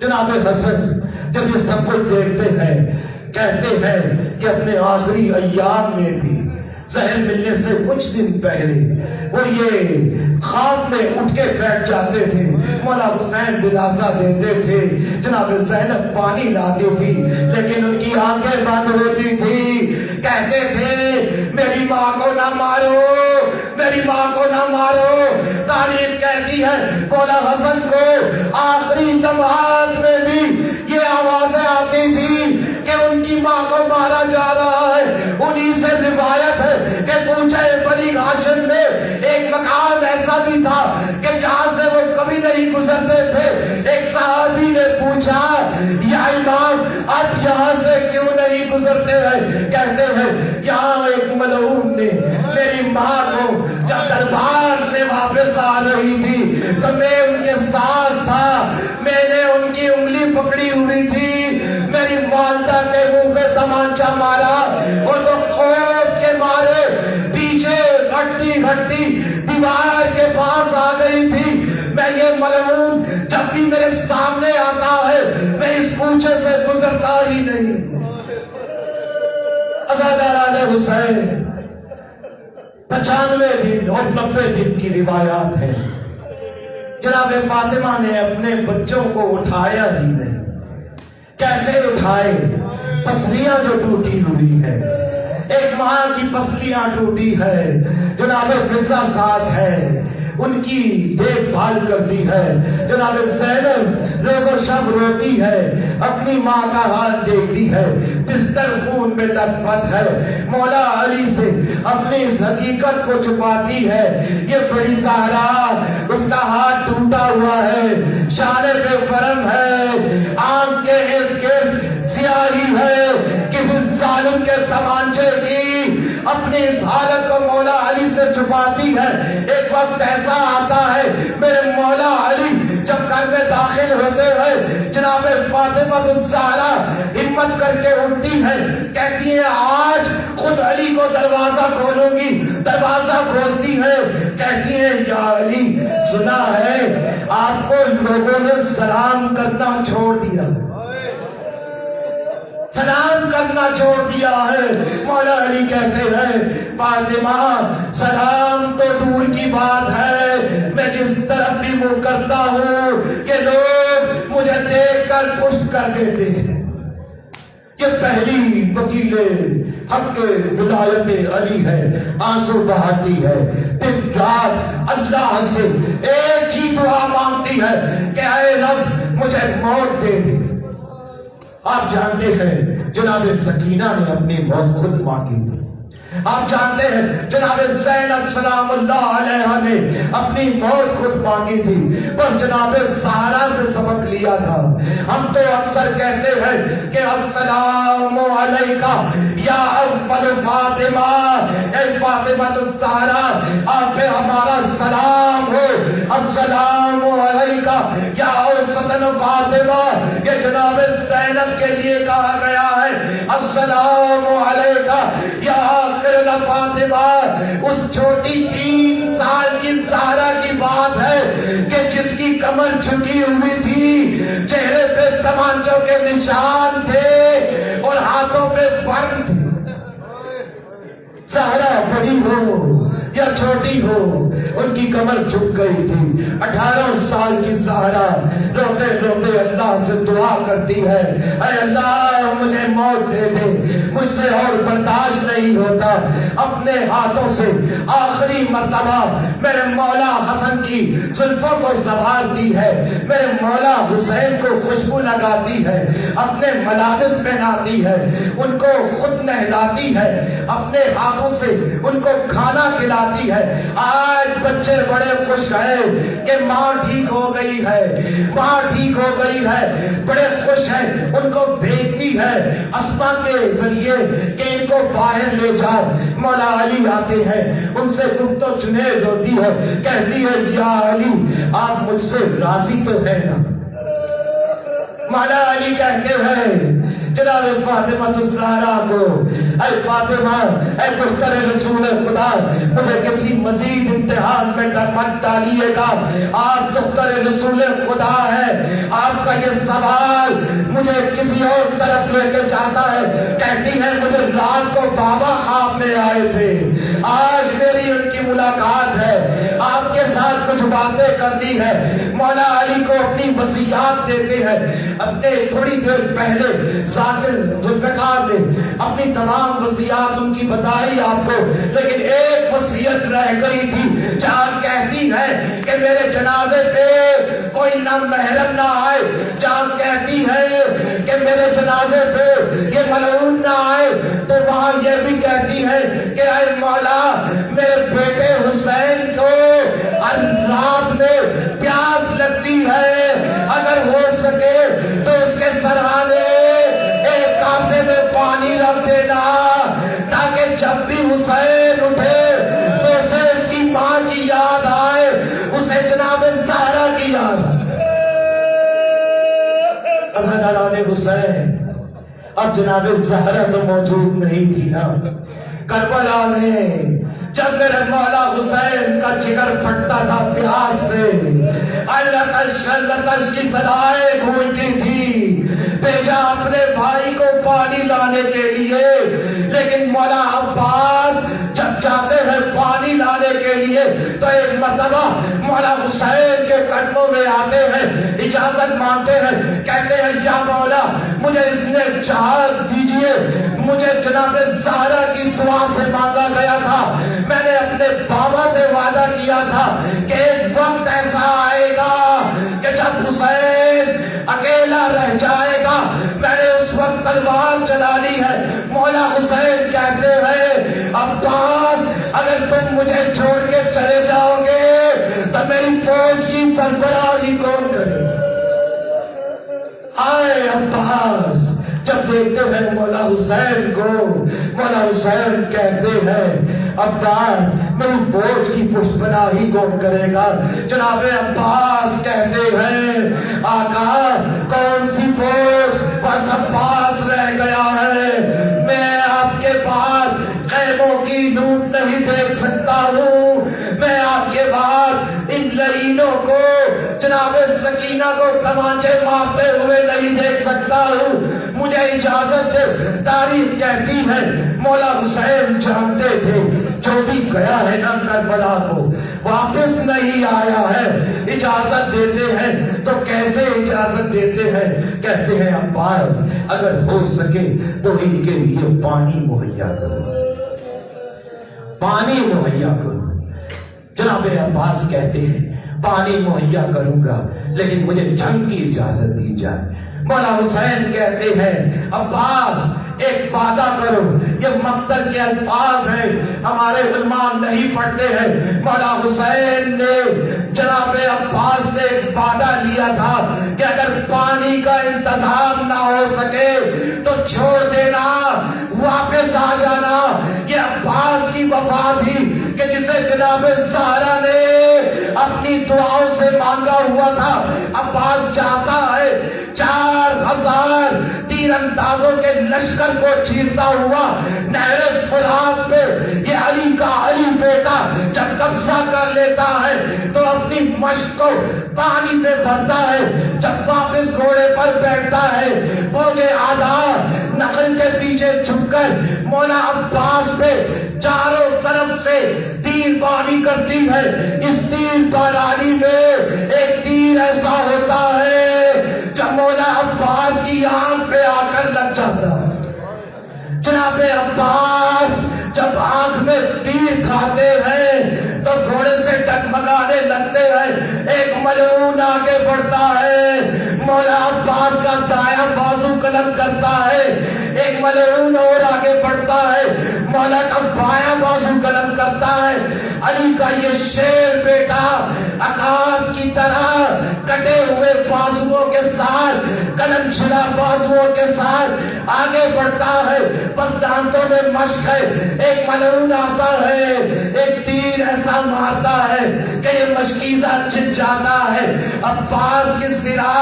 جناب حسن جب یہ سب کچھ دیکھتے ہیں، کہتے ہیں کہ اپنے آخری ایام میں بھی زہر ملنے سے کچھ دن پہلے وہ یہ خواب میں اٹھ کے بیٹھ جاتے تھے. مولا حسین دلاسا دیتے تھے، جناب زینب پانی لاتی تھی لیکن ان کی آنکھیں بند ہوتی تھی. کہتے تھے میری ماں کو نہ مارو، میری ماں کو نہ مارو. تاریخ کہتی ہے مولا حسن کو آخری لمحات میں بھی یہ آوازیں آتی تھی کہ ان کی ماں کو مارا جا رہا ہے. انہی سے روایت ہے کہ کوچہ بنی ہاشم میں ایک مقام ایسا بھی تھا کہ جہاں سے وہ کبھی نہیں گزر گزرتے تھے، ایک صحابی نے پوچھا یا امام آپ یہاں سے کیوں نہیں گزرتے ہیں؟ کہتے ہیں یہاں ایک ملعون نے میری ماں کو جب دربار سے واپس آ رہی تھی تو میں ان کے ساتھ تھا، میں نے ان کی انگلی پکڑی ہوئی تھی، میری والدہ کے منہ پہ تمانچہ مارا اور وہ خوف کے مارے پیچھے ہٹتی ہٹتی دیوار کے پاس آ گئی تھی۔ میں یہ ملعون جب بھی میرے سامنے آتا ہے میں اس کوچے سے گزرتا ہی نہیں۔ عزاداران حسین 95 دن اور 90 دن کی روایات ہے، جناب فاطمہ نے اپنے بچوں کو اٹھایا ہی نہیں۔ کیسے اٹھائے؟ پسلیاں جو ٹوٹی ہوئی ہے، ایک ماں کی پسلیاں ٹوٹی ہے، جناب فضا ساتھ ہے، ان کی دیکھ بھال کرتی ہے، جناب زینب روز و شب روتی ہے، اپنی ماں کا حال دیکھتی ہے، بستر خون میں لت پت ہے، مولا علی سے اپنی اس حقیقت کو چھپاتی ہے، یہ بڑی زہرا اس کا ہاتھ ٹوٹا ہوا ہے، شانے پہ فرم ہے، آنکھ کے ارد گرد سیاہی ہے، کسی ظالم کے تمانچے کی اپنی اس حالت کو مولا علی سے چھپاتی ہے۔ ایک وقت ایسا آتا ہے میرے مولا علی جب گھر میں داخل ہوتے ہوئے جناب فاطمہ الزہرا ہمت کر کے اٹھتی ہے، کہتی ہے آج خود علی کو دروازہ کھولوں گی، دروازہ کھولتی ہے، کہتی ہے یا علی سنا ہے آپ کو لوگوں نے سلام کرنا چھوڑ دیا، سلام کرنا چھوڑ دیا ہے۔ مولا علی کہتے ہیں فاطمہ سلام تو دور کی بات ہے، میں جس طرف بھی منہ کرتا ہوں کہ لوگ مجھے دیکھ کر پشت کر دیتے ہیں۔ یہ پہلی وکیل حق ولایت علی ہے، آنسو بہاتی ہے، دن رات اللہ سے ایک ہی دعا مانگتی ہے کہ اے رب مجھے موت دے دے۔ آپ جانتے ہیں جناب سکینہ نے اپنی موت خود مانگی تھی، آپ جانتے ہیں جناب زینب سلام اللہ علیہ نے اپنی موت خود مانگی تھی، پر جناب زہرا سے سبق لیا تھا۔ ہم تو اکثر کہتے ہیں کہ السلام علیکہ یا اول فاطمہ، اے فاطمہ الزہرا آپ پہ ہمارا سلام ہو، السلام علیکہ یا اوسطن فاطمہ، یہ جناب زینب کے لیے کہا گیا ہے السلام علیکہ یا فاطمہ۔ اس چھوٹی 3 سال کی زہرا کی بات ہے کہ جس کی کمر جھکی ہوئی تھی، چہرے پہ تمانچوں کے نشان تھے اور ہاتھوں پہ فرم تھے۔ زہرا بڑی ہو یا چھوٹی ہو ان کی کمر جھک گئی تھی۔ 18 سال کی زہرا روتے روتے اللہ سے دعا کرتی ہے اے اللہ مجھے موت دے دے، مجھ سے اور برداشت نہیں ہوتا۔ اپنے ہاتھوں سے آخری مرتبہ میرے مولا حسن کی زلفوں کو سنوارتی ہے، میرے مولا حسین کو خوشبو لگاتی ہے، اپنے ملابس پہناتی ہے، ان کو خود نہلاتی ہے، اپنے ہاتھوں سے ان کو کھانا کھلاتی ہے۔ آج بچے بڑے خوش ہیں کہ ماں ٹھیک ہو گئی ہے، ماں ٹھیک ہو گئی ہے، بڑے خوش ہیں، ان کو بھیجتی ہے اسما کے ذریعے کہ ان کو باہر لے جاؤ۔ مولا علی آتے ہیں، ان سے گفت و چنیز ہوتی ہے، کہتی ہے یا علی آپ مجھ سے راضی تو ہے نا؟ مولا علی کہتے ہیں جناب فاطمہ الزہرا کو اے فاطمہ اے دختر رسول خدا مجھے کسی مزید امتحان میں مت ڈالیے گا، آپ دختر رسول خدا ہے، آپ کا یہ سوال مجھے کسی اور طرف لے کے جاتا ہے۔ کہتی ہے مجھے رات کو بابا خواب میں آئے تھے، آج میری ان کی ملاقات ہے، آپ کے ساتھ کچھ باتیں کرنی ہے۔ مولا علی کو اپنی وصیات دیتے ہیں۔ اپنے تھوڑی دیر پہلے ذاکر ذوالفقار نے اپنی تمام وصیات ان کی بتائی آپ کو، لیکن ایک وصیت رہ گئی تھی جہاں کہتی ہے کہ میرے جنازے پہ کوئی نہ محرم نہ آئے، جہاں کہتی ہے کہ میرے جنازے پہ یہ ملعون نہ آئے، تو وہاں یہ بھی کہتی ہے کہ اے مولا میرے بیٹے حسین کو ہر رات میں پیاس لگتی ہے، حسین اب جناب زہرا تو موجود نہیں تھی نا کربلا میں جب میرے مولا حسین کا جگر پھٹتا تھا پیاس سے لتش کی صدائیں گونجتی تھی بھیجا اپنے بھائی کو پانی لانے کے لیے لیکن مولا عباس جب جاتے ہیں پانی لانے کے لیے تو ایک مرتبہ مولا حسین کے قدموں میں آتے ہیں اجازت مانگتے ہیں کہتے ہیں یا مولا مجھے اس نے چاہت دیجئے مجھے جناب زہرا کی دعا سے مانگا گیا تھا میں نے اپنے بابا سے وعدہ کیا تھا کہ ایک وقت ایسا آئے گا کہ جب حسین اکیلا رہ جائے گا میں نے اس وقت تلوار چلانی ہے مولا حسین کہتے ہیں عباس اگر تم مجھے چھوڑ کے چلے جاؤ گے تو میری فوج کی سربراہی کون کرے ہائے عباس جب دیکھتے ہیں مولا حسین کو مولا حسین کہتے ہیں عباس میری فوج کی پشت پناہی کون کرے گا جناب عباس کہتے ہیں آقا کون سی فوج بس عباس رہ گیا ہے میں آپ کے بعد خیموں کی نوٹ نہیں دیکھ سکتا ہوں میں آپ کے بعد ان لعینوں کو جناب سکینہ کو تمانچے مارتے ہوئے نہیں دیکھ سکتا ہوں مجھے اجازت دے تاریخ کہتی ہے مولا حسین جانتے تھے جو بھی گیا ہے نا کربلا کو واپس نہیں آیا ہے اجازت دیتے ہیں تو کیسے اجازت دیتے ہیں کہتے ہیں عباس اگر ہو سکے تو ان کے لیے پانی مہیا کرو پانی مہیا کرو جناب عباس کہتے ہیں پانی مہیا کروں گا لیکن مجھے جنگ کی اجازت دی جائے مولا حسین کہتے ہیں عباس ایک وعدہ کرو یہ مقتل کے الفاظ ہیں ہمارے علماء نہیں پڑھتے ہیں مولا حسین نے جناب عباس سے ایک وعدہ لیا تھا کہ اگر پانی کا انتظام نہ ہو سکے تو چھوڑ دینا واپس آ جانا یہ عباس کی وفا تھی کہ جسے جناب زہرا نے اپنی دعاؤں سے مانگا ہوا تھا عباس چاہتا ہے 4000 تیر اندازوں کے لشکر کو چیرتا ہوا نہر فرات پہ یہ علی کا علی بیٹا جب قبضہ کر لیتا ہے تو اپنی مشق کو پانی سے بھرتا ہے جب واپس گھوڑے پر بیٹھتا ہے فوج آدھا نخل کے پیچھے چھپ کر مولا عباس پہ چاروں طرف سے تیر باری کرتی ہے اس تیر بارانی میں ایک تیر ایسا ہوتا ہے جب مولا عباس کی آنکھ پہ آ کر لگ جاتا ہے جناب عباس جب آنکھ میں تیر کھاتے ہیں تو گھوڑے سے ڈگمگانے لگتے ہیں ایک ملعون آگے بڑھتا ہے مولا عباس کا دایاں بازو قلم کرتا ہے ایک ملعون اور آگے بڑھتا ہے مولا کا بایاں بازو قلم کرتا ہے علی کا یہ شیر بیٹا عقاب کی طرح کٹے ہوئے بازوؤں کے ساتھ قلم چھلا بازوؤں کے ساتھ آگے بڑھتا ہے بس دانتوں میں مشق ہے ایک ملعون آتا ہے ایک تیر ایسا مارتا ہے کہ یہ مشکیزہ چھن جاتا ہے عباس کی سرا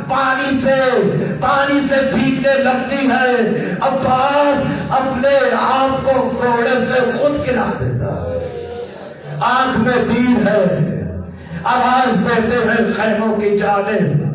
پانی سے بھیگنے لگتی ہے عباس اپنے آپ کو گھوڑے سے خود گرا دیتا ہے آنکھ میں تیر ہے آواز دیتے ہیں خیموں کی جانب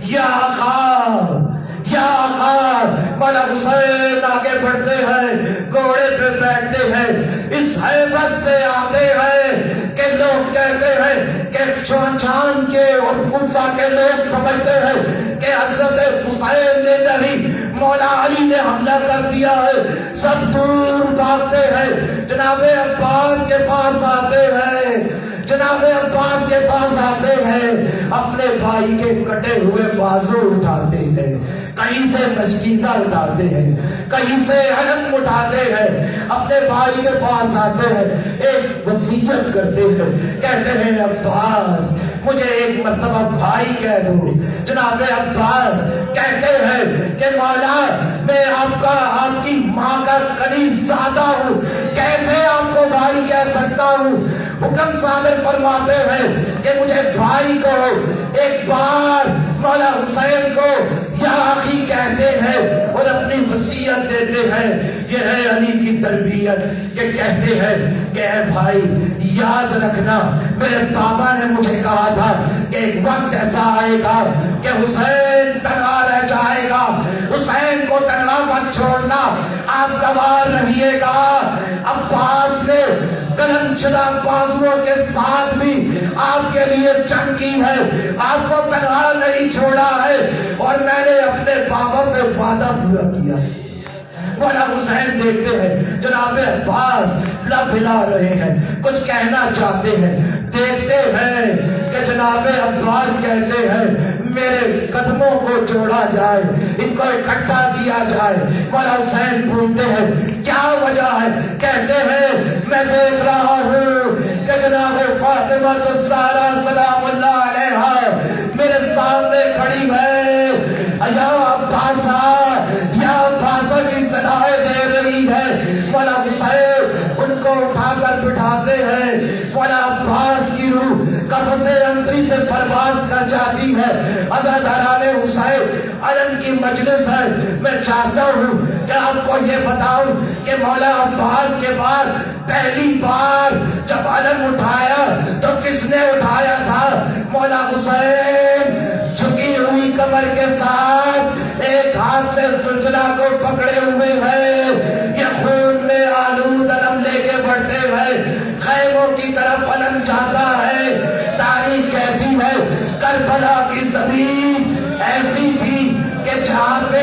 یا آقا یا آقا مولا حسین آگے بڑھتے ہیں گھوڑے پہ بیٹھتے ہیں اس ہیبت سے آتے ہیں کہ لوگ کہتے ہیں کہ شوشان کے اور کوفہ کے لوگ سمجھتے ہیں کہ حضرت حسین نے نہیں مولا علی نے حملہ کر دیا ہے سب دور بھاگتے ہیں جناب عباس کے پاس آتے ہیں جناب عباس کے پاس آتے ہیں اپنے بھائی کے کٹے ہوئے بازو اٹھاتے ہیں کہیں سے مشکیزہ اٹھاتے ہیں کہیں سے علم اٹھاتے ہیں اپنے بھائی کے پاس آتے ہیں ایک وصیت کرتے ہیں کہتے ہیں عباس مجھے ایک مرتبہ بھائی کہہ دو جناب عباس کہتے ہیں کہ مولا میں آپ کی ماں کا قریب زیادہ ہوں کیسے آپ کو بھائی کہہ سکتا ہوں حکم صادر فرماتے ہیں کہ مجھے بھائی کو ایک بار مولا حسین کو یا آخی کہتے علی کی تربیت کہ کہتے ہیں کہ اے بھائی یاد رکھنا میرے بابا نے مجھے کہا تھا کہ ایک وقت ایسا آئے گا کہ حسین تنہا رہ جائے گا، حسین کو تنہا مت چھوڑنا، آپ گوار رہیے گا۔ عباس نے قلم شدہ بازوؤں کے ساتھ بھی آپ کے لیے جنگ کی ہے، آپ کو تنہا نہیں چھوڑا ہے، اور میں نے اپنے بابا سے وعدہ پورا کیا ہے۔ مولا حسین دیکھتے ہیں جناب عباس لب ہلا رہے ہیں، کچھ کہنا چاہتے ہیں، دیکھتے ہیں کہ جناب عباس کہتے ہیں میرے قدموں کو جوڑا جائے، ان کو اکٹھا کیا جائے۔ مولا حسین پوچھتے ہیں کیا وجہ ہے؟ کہتے ہیں میں دیکھ رہا ہوں کہ جناب فاطمہ الزہرا سلام اللہ علیہا میرے سامنے کھڑی ہے، یا عباسا یا عباسا کی صدائیں دے رہی ہے۔ مولا حسین ان کو اٹھا کر بٹھاتے ہیں، مولا عباس کی روح قفس انتری سے پرواز کر جاتی ہے۔ عزاداران حسین علم کی مجلس ہے، میں چاہتا ہوں کہ آپ کو یہ بتاؤں کہ مولا عباس کے بعد پہلی بار جب علم اٹھایا تو کس نے اٹھایا تھا؟ مولا حسین جھکی ہوئی کمر کے ساتھ ایک ہاتھ سے سلسلہ کو پکڑے ہوئے ہیں، یہ خون میں آلود علم لے کے بڑھتے ہیں، خیموں کی طرف علم جاتا ہے۔ تاریخ کہتی ہے کربلا کی زمین ایسی تھی کہ جہاں پہ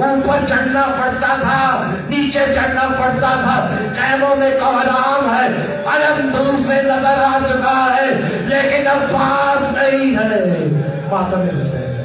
اوپر چڑھنا پڑتا تھا نیچے چڑھنا پڑتا تھا، خیموں میں کوہرام ہے، علم دور سے نظر آ چکا ہے لیکن اب پاس نہیں ہے۔ ماتم حسین